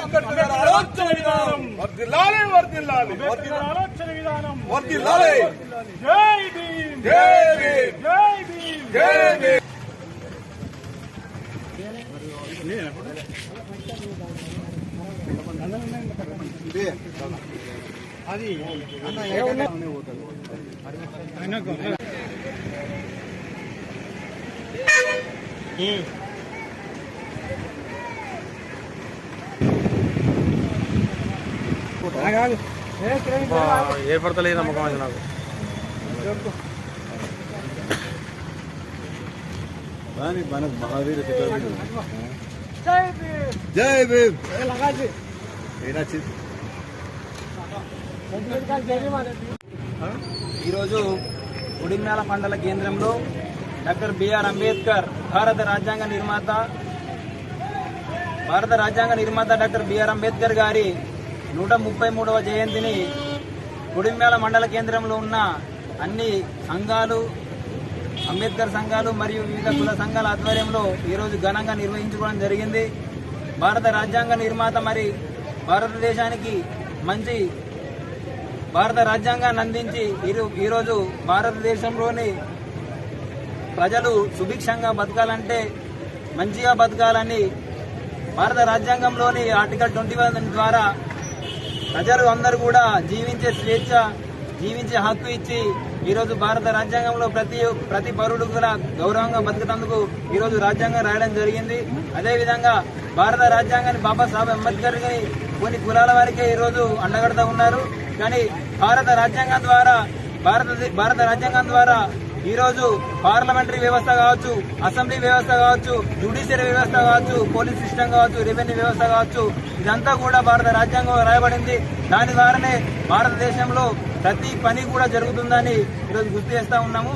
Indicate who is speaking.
Speaker 1: అంబేద్కర్ ఆలోచన విధానం వర్ధిల్లాలి వర్ధిల్లాలి అంబేద్కర్ ఆలోచన విధానం వర్ధిల్లాలి జై భీమ్ జై భీమ్ జై భీమ్ జై భీమ్ అది
Speaker 2: ఏర్పడతలేదు నమ్మకం అది నాకు.
Speaker 1: మహావీర్ జై భీమ్
Speaker 3: ఈరోజు ఉడిమ్యాల మండల కేంద్రంలో డాక్టర్ బిఆర్ అంబేద్కర్ భారత రాజ్యాంగ నిర్మాత డాక్టర్ బిఆర్ అంబేద్కర్ గారి 133వ జయంతిని ఉడిమ్యాల మండల కేంద్రంలో ఉన్న అన్ని సంఘాలు, అంబేద్కర్ సంఘాలు మరియు వివిధ కుల సంఘాల ఆధ్వర్యంలో ఈరోజు ఘనంగా నిర్వహించుకోవడం జరిగింది. భారత రాజ్యాంగ నిర్మాత మరి భారతదేశానికి మంచి భారత రాజ్యాంగాన్ని అందించి ఈరోజు భారతదేశంలోని ప్రజలు సుభిక్షంగా బతకాలంటే మంచిగా బతకాలని భారత రాజ్యాంగంలోని ఆర్టికల్ 21 ద్వారా ప్రజలు అందరూ కూడా జీవించే స్వేచ్ఛ, జీవించే హక్కు ఇచ్చి ఈరోజు భారత రాజ్యాంగంలో ప్రతి పౌరుడు కూడా గౌరవంగా బతుకుతందుకు ఈరోజు రాజ్యాంగం రాయడం జరిగింది. అదేవిధంగా భారత రాజ్యాంగాన్ని బాబాసాహెబ్ అంబేద్కర్ గారి కొన్ని కులాల వారికే ఈరోజు అండగడతా ఉన్నారు. కానీ భారత రాజ్యాంగం ద్వారా ఈరోజు పార్లమెంటరీ వ్యవస్థ కావచ్చు, అసెంబ్లీ వ్యవస్థ కావచ్చు, జ్యుడిషియరీ వ్యవస్థ కావచ్చు, పోలీస్ సిస్టమ్ కావచ్చు, రెవెన్యూ వ్యవస్థ కావచ్చు, ఇదంతా కూడా భారత రాజ్యాంగంలో రాయబడింది. దాని ద్వారానే భారతదేశంలో ప్రతి పని కూడా జరుగుతుందని ఈరోజు గుర్తు చేస్తా ఉన్నాము.